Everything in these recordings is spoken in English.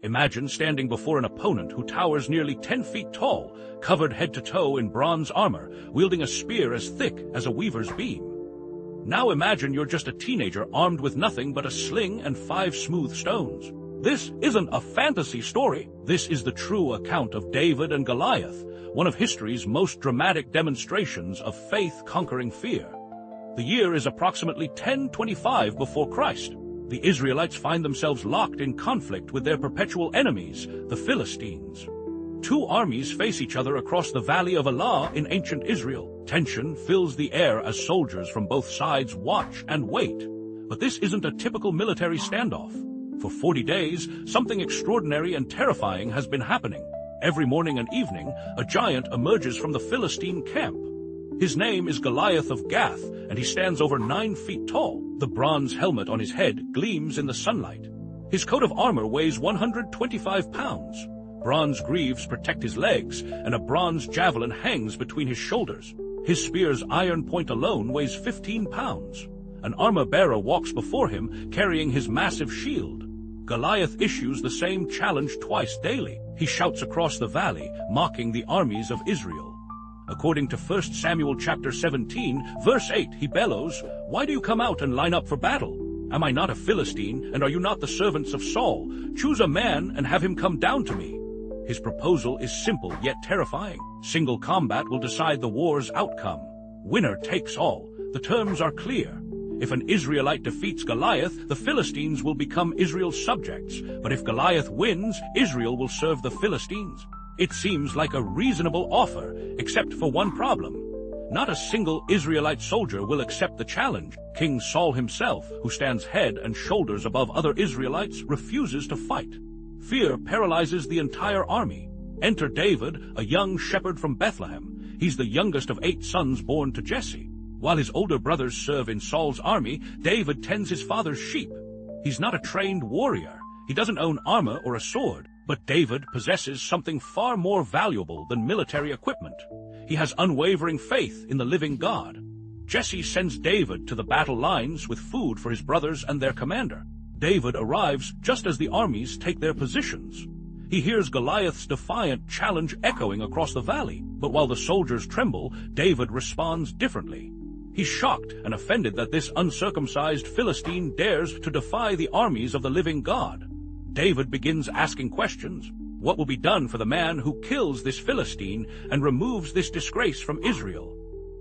Imagine standing before an opponent who towers nearly 10 feet tall, covered head to toe in bronze armor, wielding a spear as thick as a weaver's beam. Now imagine you're just a teenager armed with nothing but a sling and 5 smooth stones. This isn't a fantasy story. This is the true account of David and Goliath, one of history's most dramatic demonstrations of faith conquering fear. The year is approximately 1025 before Christ. The Israelites find themselves locked in conflict with their perpetual enemies, the Philistines. 2 armies face each other across the Valley of Elah in ancient Israel. Tension fills the air as soldiers from both sides watch and wait. But this isn't a typical military standoff. For 40 days, something extraordinary and terrifying has been happening. Every morning and evening, a giant emerges from the Philistine camp. His name is Goliath of Gath, and he stands over 9 feet tall. The bronze helmet on his head gleams in the sunlight. His coat of armor weighs 125 pounds. Bronze greaves protect his legs, and a bronze javelin hangs between his shoulders. His spear's iron point alone weighs 15 pounds. An armor-bearer walks before him, carrying his massive shield. Goliath issues the same challenge twice daily. He shouts across the valley, mocking the armies of Israel. According to 1 Samuel chapter 17, verse 8, he bellows, "Why do you come out and line up for battle? Am I not a Philistine, and are you not the servants of Saul? Choose a man and have him come down to me." His proposal is simple yet terrifying. Single combat will decide the war's outcome. Winner takes all. The terms are clear. If an Israelite defeats Goliath, the Philistines will become Israel's subjects. But if Goliath wins, Israel will serve the Philistines. It seems like a reasonable offer, except for one problem. Not a single Israelite soldier will accept the challenge. King Saul himself, who stands head and shoulders above other Israelites, refuses to fight. Fear paralyzes the entire army. Enter David, a young shepherd from Bethlehem. He's the youngest of 8 sons born to Jesse. While his older brothers serve in Saul's army, David tends his father's sheep. He's not a trained warrior. He doesn't own armor or a sword. But David possesses something far more valuable than military equipment. He has unwavering faith in the living God. Jesse sends David to the battle lines with food for his brothers and their commander. David arrives just as the armies take their positions. He hears Goliath's defiant challenge echoing across the valley. But while the soldiers tremble, David responds differently. He's shocked and offended that this uncircumcised Philistine dares to defy the armies of the living God. David begins asking questions. What will be done for the man who kills this Philistine and removes this disgrace from Israel?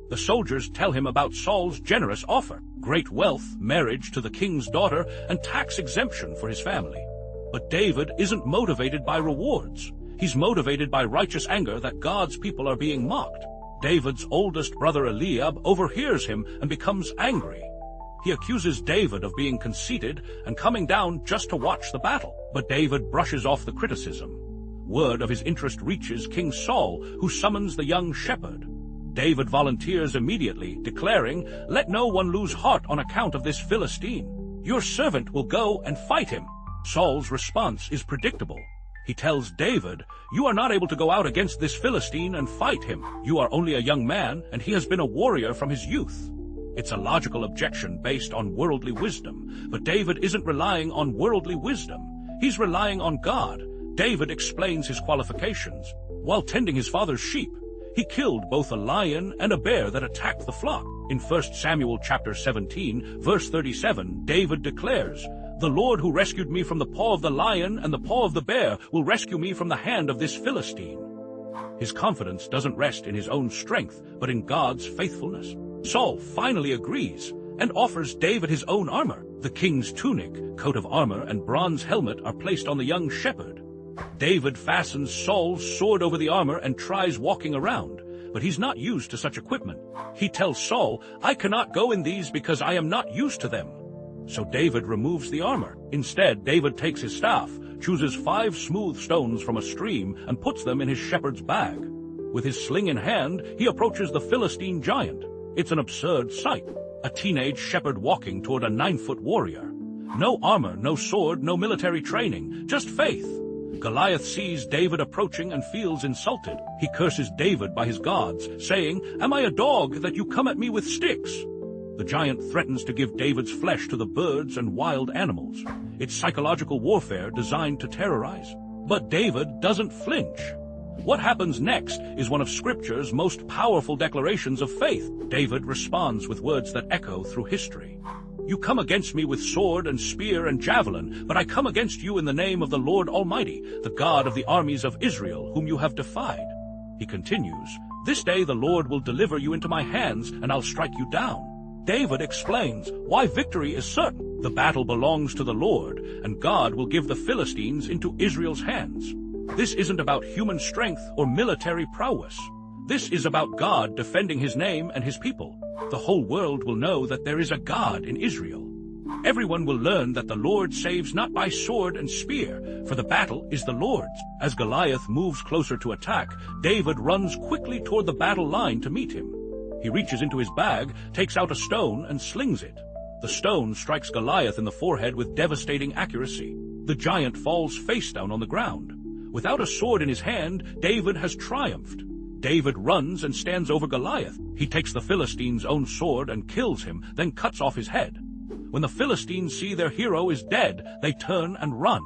The soldiers tell him about Saul's generous offer, great wealth, marriage to the king's daughter, and tax exemption for his family. But David isn't motivated by rewards. He's motivated by righteous anger that God's people are being mocked. David's oldest brother Eliab overhears him and becomes angry. He accuses David of being conceited and coming down just to watch the battle. But David brushes off the criticism. Word of his interest reaches King Saul, who summons the young shepherd. David volunteers immediately, declaring, "Let no one lose heart on account of this Philistine. Your servant will go and fight him." Saul's response is predictable. He tells David, "You are not able to go out against this Philistine and fight him. You are only a young man, and he has been a warrior from his youth." It's a logical objection based on worldly wisdom, but David isn't relying on worldly wisdom. He's relying on God. David explains his qualifications. While tending his father's sheep, he killed both a lion and a bear that attacked the flock. In 1 Samuel chapter 17, verse 37, David declares, "The Lord who rescued me from the paw of the lion and the paw of the bear will rescue me from the hand of this Philistine." His confidence doesn't rest in his own strength, but in God's faithfulness. Saul finally agrees and offers David his own armor. The king's tunic, coat of armor, and bronze helmet are placed on the young shepherd. David fastens Saul's sword over the armor and tries walking around, but he's not used to such equipment. He tells Saul, "I cannot go in these because I am not used to them." So David removes the armor. Instead, David takes his staff, chooses 5 smooth stones from a stream, and puts them in his shepherd's bag. With his sling in hand, he approaches the Philistine giant. It's an absurd sight. A teenage shepherd walking toward a 9-foot warrior. No armor, no sword, no military training, just faith. Goliath sees David approaching and feels insulted. He curses David by his gods, saying, "Am I a dog that you come at me with sticks?" The giant threatens to give David's flesh to the birds and wild animals. It's psychological warfare designed to terrorize. But David doesn't flinch. What happens next is one of Scripture's most powerful declarations of faith. David responds with words that echo through history. You come against me with sword and spear and javelin, but I come against you in the name of the Lord Almighty, the God of the armies of Israel, whom you have defied. He continues, this day the Lord will deliver you into my hands, and I'll strike you down. David explains why victory is certain. The battle belongs to the Lord, and God will give the Philistines into Israel's hands. This isn't about human strength or military prowess. This is about God defending his name and his people. The whole world will know that there is a God in Israel. Everyone will learn that the Lord saves not by sword and spear, for the battle is the Lord's. As Goliath moves closer to attack, David runs quickly toward the battle line to meet him. He reaches into his bag, takes out a stone, and slings it. The stone strikes Goliath in the forehead with devastating accuracy. The giant falls face down on the ground. Without a sword in his hand, David has triumphed. David runs and stands over Goliath. He takes the Philistine's own sword and kills him, then cuts off his head. When the Philistines see their hero is dead, they turn and run.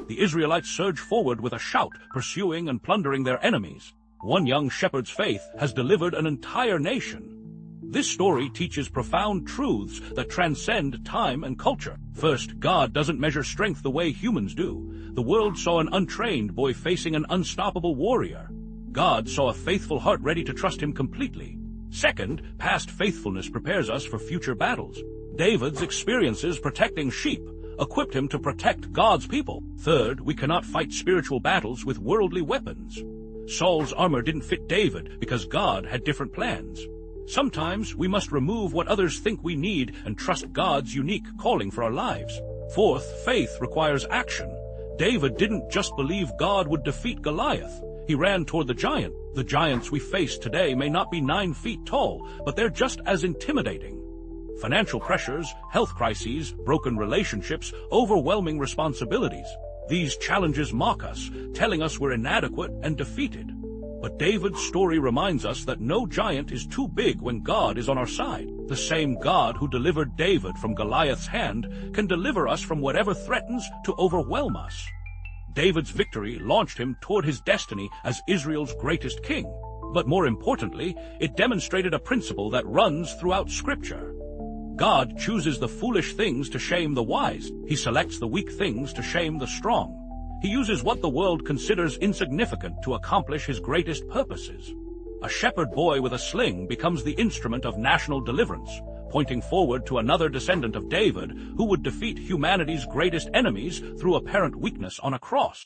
The Israelites surge forward with a shout, pursuing and plundering their enemies. One young shepherd's faith has delivered an entire nation. This story teaches profound truths that transcend time and culture. First, God doesn't measure strength the way humans do. The world saw an untrained boy facing an unstoppable warrior. God saw a faithful heart ready to trust him completely. Second, past faithfulness prepares us for future battles. David's experiences protecting sheep equipped him to protect God's people. Third, we cannot fight spiritual battles with worldly weapons. Saul's armor didn't fit David because God had different plans. Sometimes we must remove what others think we need and trust God's unique calling for our lives. Fourth, faith requires action. David didn't just believe God would defeat Goliath. He ran toward the giant. The giants we face today may not be 9 feet tall, but they're just as intimidating. Financial pressures, health crises, broken relationships, overwhelming responsibilities. These challenges mock us, telling us we're inadequate and defeated. But David's story reminds us that no giant is too big when God is on our side. The same God who delivered David from Goliath's hand can deliver us from whatever threatens to overwhelm us. David's victory launched him toward his destiny as Israel's greatest king. But more importantly, it demonstrated a principle that runs throughout Scripture. God chooses the foolish things to shame the wise. He selects the weak things to shame the strong. He uses what the world considers insignificant to accomplish his greatest purposes. A shepherd boy with a sling becomes the instrument of national deliverance, pointing forward to another descendant of David who would defeat humanity's greatest enemies through apparent weakness on a cross.